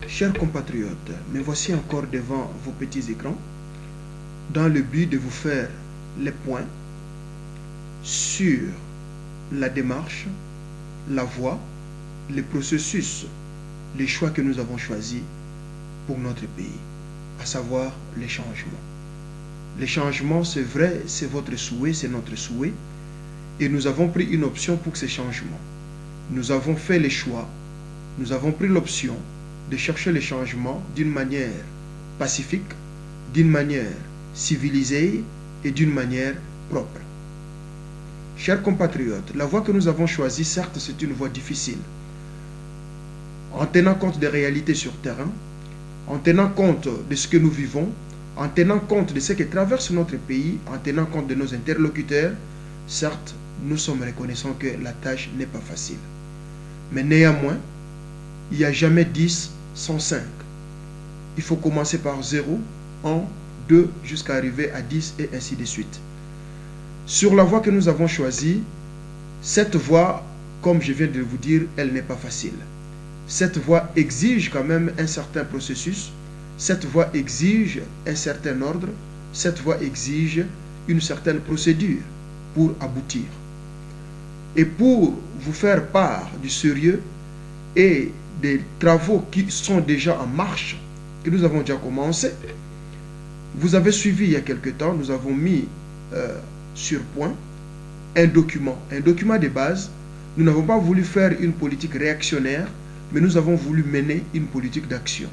Chers compatriotes, me voici encore devant vos petits écrans dans le but de vous faire les points sur la démarche, la voie, le processus, les choix que nous avons choisis pour notre pays, à savoir les changements. Les changements, c'est vrai, c'est votre souhait, c'est notre souhait, et nous avons pris une option pour ces changements. Nous avons fait les choix, nous avons pris l'option de chercher les changements d'une manière pacifique, d'une manière civilisée et d'une manière propre. Chers compatriotes, la voie que nous avons choisie, certes, c'est une voie difficile. En tenant compte des réalités sur terrain, en tenant compte de ce que nous vivons, en tenant compte de ce qui traverse notre pays, en tenant compte de nos interlocuteurs, certes, nous sommes reconnaissants que la tâche n'est pas facile. Mais néanmoins, il n'y a jamais 10 sans 5. Il faut commencer par 0, 1, 2, jusqu'à arriver à 10 et ainsi de suite. Sur la voie que nous avons choisie, cette voie, comme je viens de vous dire, elle n'est pas facile. Cette voie exige quand même un certain processus, cette voie exige un certain ordre, cette voie exige une certaine procédure pour aboutir. Et pour vous faire part du sérieux et des travaux qui sont déjà en marche, que nous avons déjà commencé, vous avez suivi il y a quelque temps, nous avons mis sur point un document de base. Nous n'avons pas voulu faire une politique réactionnaire, mais nous avons voulu mener une politique d'action.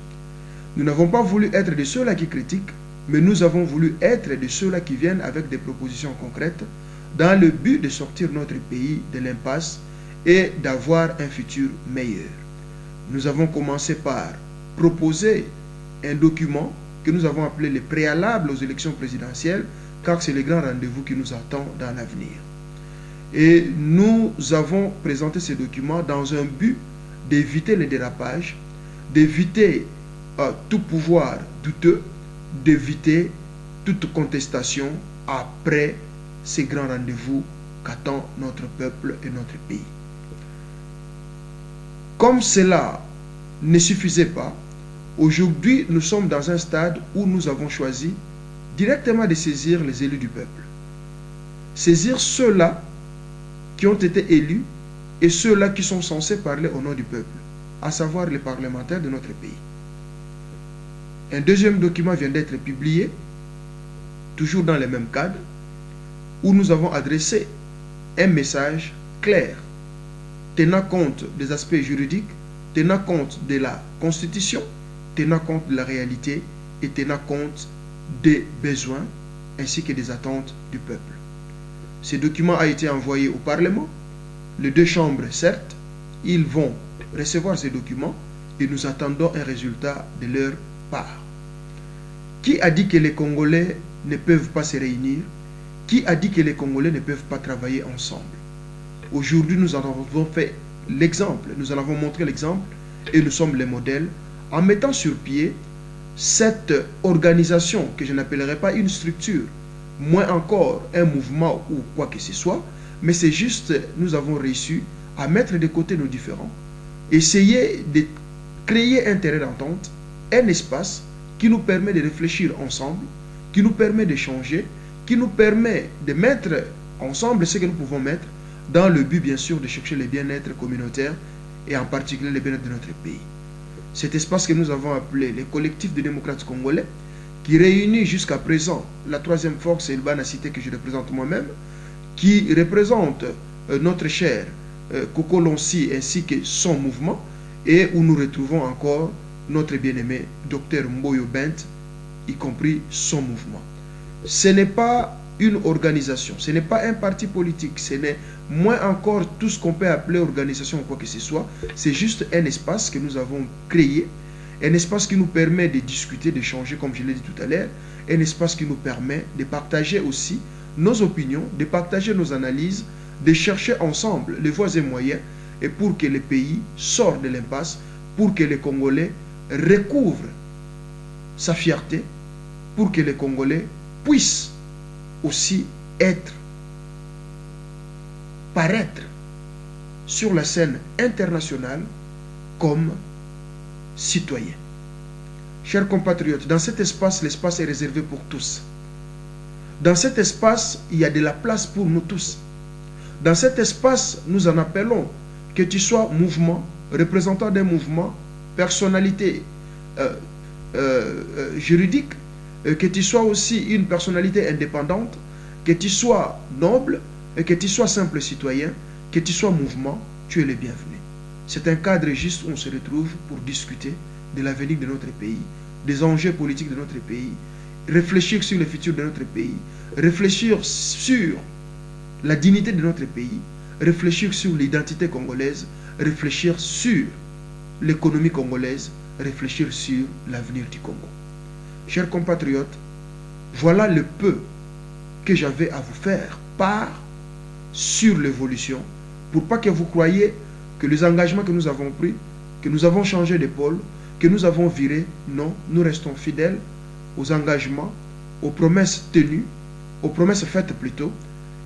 Nous n'avons pas voulu être de ceux-là qui critiquent, mais nous avons voulu être de ceux-là qui viennent avec des propositions concrètes dans le but de sortir notre pays de l'impasse et d'avoir un futur meilleur. Nous avons commencé par proposer un document que nous avons appelé les préalables aux élections présidentielles, car c'est le grand rendez-vous qui nous attend dans l'avenir. Et nous avons présenté ce document dans un but d'éviter les dérapages, d'éviter tout pouvoir douteux, d'éviter toute contestation après ces grands rendez-vous qu'attend notre peuple et notre pays. Comme cela ne suffisait pas, aujourd'hui nous sommes dans un stade où nous avons choisi directement de saisir les élus du peuple. Saisir ceux-là qui ont été élus et ceux-là qui sont censés parler au nom du peuple, à savoir les parlementaires de notre pays. Un deuxième document vient d'être publié, toujours dans le même cadre, où nous avons adressé un message clair, tenant compte des aspects juridiques, tenant compte de la Constitution, tenant compte de la réalité et tenant compte des besoins ainsi que des attentes du peuple. Ce document a été envoyé au Parlement. Les deux chambres, certes, ils vont recevoir ces documents et nous attendons un résultat de leur part. Qui a dit que les Congolais ne peuvent pas se réunir? Qui a dit que les Congolais ne peuvent pas travailler ensemble? Aujourd'hui, nous en avons fait l'exemple, nous en avons montré l'exemple et nous sommes les modèles en mettant sur pied cette organisation que je n'appellerai pas une structure, moins encore un mouvement ou quoi que ce soit, mais c'est juste, nous avons réussi à mettre de côté nos différends, essayer de créer un terrain d'entente, un espace qui nous permet de réfléchir ensemble, qui nous permet d'échanger, qui nous permet de mettre ensemble ce que nous pouvons mettre dans le but bien sûr de chercher le bien-être communautaire et en particulier le bien-être de notre pays. Cet espace que nous avons appelé le collectif des démocrates congolais, qui réunit jusqu'à présent la troisième force Elbana Cité que je représente moi-même, qui représente notre cher Koko Lonsi ainsi que son mouvement, et où nous retrouvons encore notre bien-aimé Dr Mboyo Bent, y compris son mouvement. Ce n'est pas une organisation, ce n'est pas un parti politique, ce n'est moins encore tout ce qu'on peut appeler organisation ou quoi que ce soit. C'est juste un espace que nous avons créé, un espace qui nous permet de discuter, d'échanger, comme je l'ai dit tout à l'heure, un espace qui nous permet de partager aussi nos opinions, de partager nos analyses, de chercher ensemble les voies et moyens, et pour que le pays sorte de l'impasse, pour que les Congolais recouvrent sa fierté, pour que les Congolais puissent aussi paraître sur la scène internationale comme citoyen. Chers compatriotes, dans cet espace, l'espace est réservé pour tous. Dans cet espace, il y a de la place pour nous tous. Dans cet espace, nous en appelons, que tu sois mouvement, représentant d'un mouvement, personnalité juridique, que tu sois aussi une personnalité indépendante, que tu sois noble, que tu sois simple citoyen, que tu sois mouvement, tu es le bienvenu. C'est un cadre juste où on se retrouve pour discuter de l'avenir de notre pays, des enjeux politiques de notre pays, réfléchir sur le futur de notre pays, réfléchir sur la dignité de notre pays, réfléchir sur l'identité congolaise, réfléchir sur l'économie congolaise, réfléchir sur l'avenir du Congo. Chers compatriotes, voilà le peu que j'avais à vous faire part sur l'évolution, pour pas que vous croyiez que les engagements que nous avons pris, que nous avons changé d'épaule, que nous avons viré. Non, nous restons fidèles aux engagements, aux promesses tenues, aux promesses faites plutôt,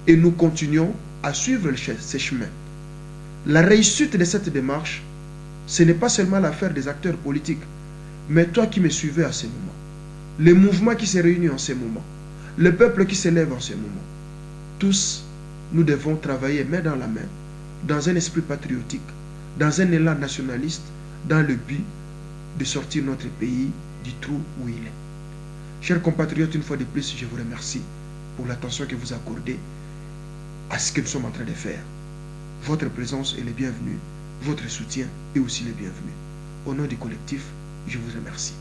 et nous continuons à suivre ces chemins. La réussite de cette démarche, ce n'est pas seulement l'affaire des acteurs politiques, mais toi qui me suivais à ce moment, les mouvements qui se réunissent en ce moment, le peuple qui s'élève en ce moment, tous, nous devons travailler main dans la main, dans un esprit patriotique, dans un élan nationaliste, dans le but de sortir notre pays du trou où il est. Chers compatriotes, une fois de plus, je vous remercie pour l'attention que vous accordez à ce que nous sommes en train de faire. Votre présence est le bienvenu, votre soutien est aussi le bienvenu. Au nom du collectif, je vous remercie.